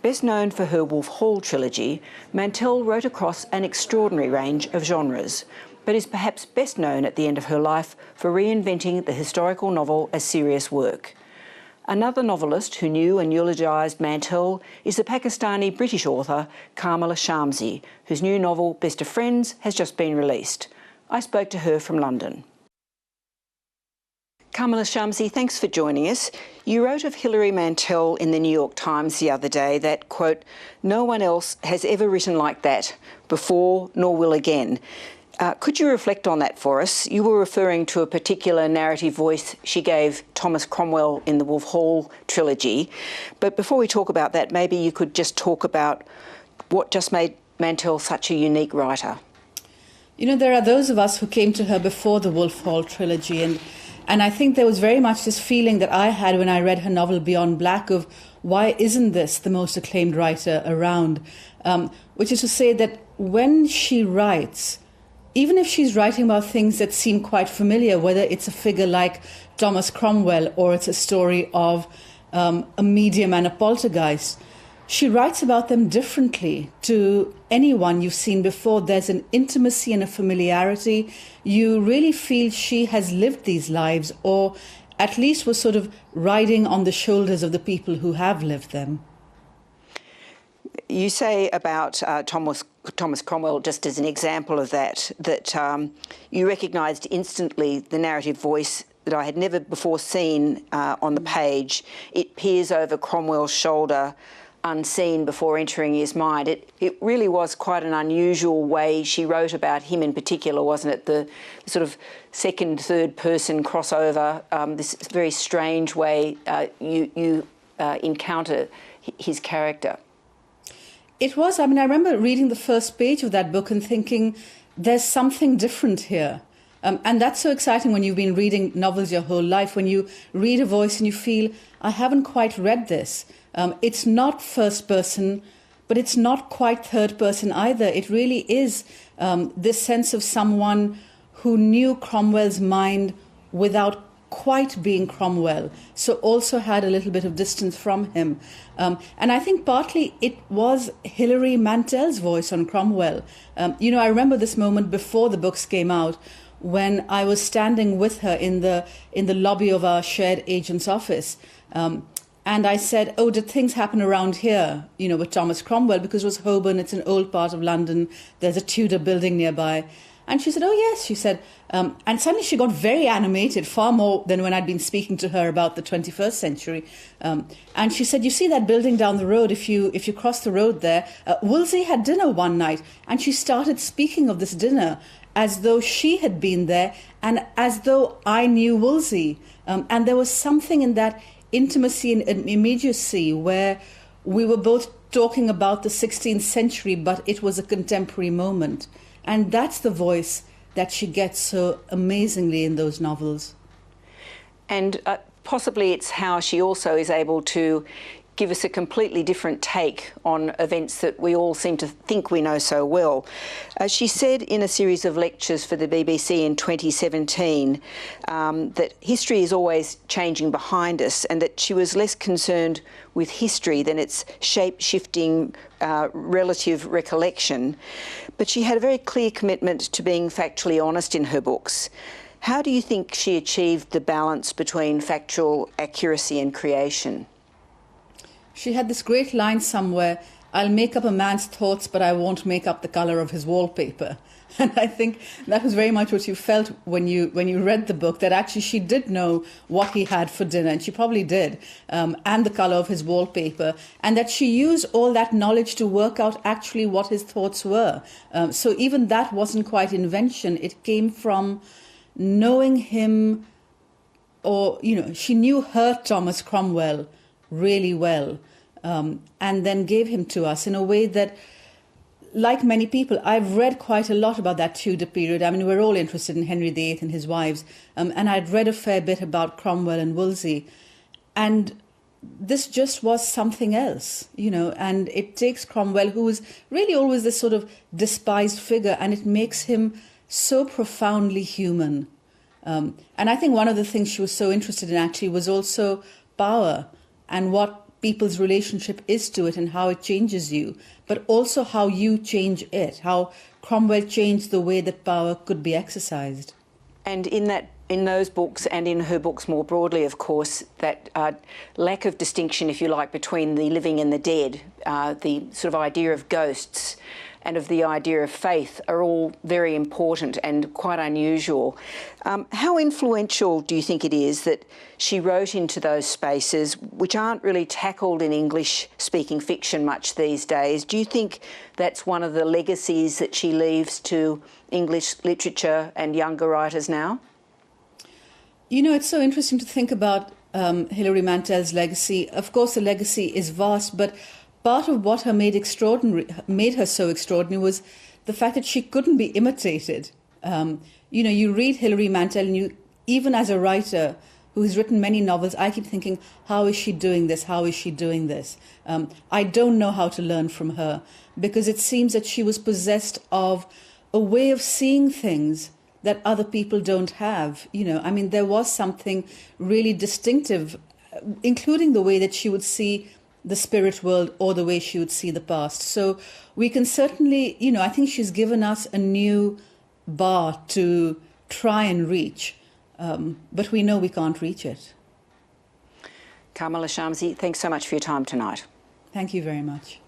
Best known for her Wolf Hall trilogy, Mantell wrote across an extraordinary range of genres, but is perhaps best known at the end of her life for reinventing the historical novel as serious work. Another novelist who knew and eulogised Mantell is the Pakistani-British author Kamala Shamsie, whose new novel Best of Friends has just been released. I spoke to her from London. Kamala Shamsie, thanks for joining us. You wrote of Hilary Mantel in the New York Times the other day that, quote, "No one else has ever written like that before nor will again." Could you reflect on that for us? You were referring to a particular narrative voice she gave Thomas Cromwell in the Wolf Hall trilogy. But before we talk about that, maybe you could just talk about what just made Mantel such a unique writer. You know, there are those of us who came to her before the Wolf Hall trilogy, and I think there was very much this feeling that I had when I read her novel Beyond Black of, why isn't this the most acclaimed writer around? Which is to say that when she writes, even if she's writing about things that seem quite familiar, whether it's a figure like Thomas Cromwell or it's a story of a medium and a poltergeist, she writes about them differently to anyone you've seen before. There's an intimacy and a familiarity. You really feel she has lived these lives, or at least was sort of riding on the shoulders of the people who have lived them. You say about Thomas Cromwell, just as an example of that you recognised instantly the narrative voice that I had never before seen on the page. It peers over Cromwell's shoulder, unseen before entering his mind. It really was quite an unusual way she wrote about him in particular, wasn't it? The sort of second, third person crossover, this very strange way you encounter his character. It was. I mean, I remember reading the first page of that book and thinking, there's something different here. And that's so exciting when you've been reading novels your whole life, when you read a voice and you feel, I haven't quite read this. It's not first person, but it's not quite third person either. It really is this sense of someone who knew Cromwell's mind without quite being Cromwell, so also had a little bit of distance from him. And I think partly it was Hilary Mantel's voice on Cromwell. You know, I remember this moment before the books came out when I was standing with her in the lobby of our shared agent's office. And I said, oh, did things happen around here, you know, with Thomas Cromwell? Because it was Holborn, it's an old part of London. There's a Tudor building nearby. And she said, oh, yes, she said. And suddenly she got very animated, far more than when I'd been speaking to her about the 21st century. And she said, you see that building down the road, if you cross the road there, Wolsey had dinner one night. And she started speaking of this dinner as though she had been there and as though I knew Wolsey. And there was something in that intimacy and immediacy where we were both talking about the 16th century, but it was a contemporary moment. And that's the voice that she gets so amazingly in those novels. And possibly it's how she also is able to give us a completely different take on events that we all seem to think we know so well. She said in a series of lectures for the BBC in 2017 that history is always changing behind us, and that she was less concerned with history than its shape-shifting relative recollection. But she had a very clear commitment to being factually honest in her books. How do you think she achieved the balance between factual accuracy and creation? She had this great line somewhere, I'll make up a man's thoughts, but I won't make up the colour of his wallpaper. And I think that was very much what you felt when you read the book, that actually she did know what he had for dinner, and she probably did, and the colour of his wallpaper, and that she used all that knowledge to work out actually what his thoughts were. So even that wasn't quite invention. It came from knowing him, or, you know, she knew her Thomas Cromwell really well, and then gave him to us in a way that, like many people, I've read quite a lot about that Tudor period. I mean, we're all interested in Henry VIII and his wives, and I'd read a fair bit about Cromwell and Wolsey, and this just was something else, you know, and it takes Cromwell, who was really always this sort of despised figure, and it makes him so profoundly human. And I think one of the things she was so interested in actually was also power, and what people's relationship is to it and how it changes you, but also how you change it, how Cromwell changed the way that power could be exercised. And in those books and in her books more broadly, of course, that lack of distinction, if you like, between the living and the dead, the sort of idea of ghosts and of the idea of faith are all very important and quite unusual. How influential do you think it is that she wrote into those spaces, which aren't really tackled in English-speaking fiction much these days? Do you think that's one of the legacies that she leaves to English literature and younger writers now? You know, it's so interesting to think about Hilary Mantel's legacy. Of course, the legacy is vast, but part of what made her so extraordinary was the fact that she couldn't be imitated. You know, you read Hilary Mantel, and even as a writer who has written many novels, I keep thinking, how is she doing this? How is she doing this? I don't know how to learn from her, because it seems that she was possessed of a way of seeing things that other people don't have. You know, I mean, there was something really distinctive, including the way that she would see the spirit world or the way she would see the past. So we can certainly, you know, I think she's given us a new bar to try and reach, but we know we can't reach it. Kamala Shamsie, thanks so much for your time tonight. Thank you very much.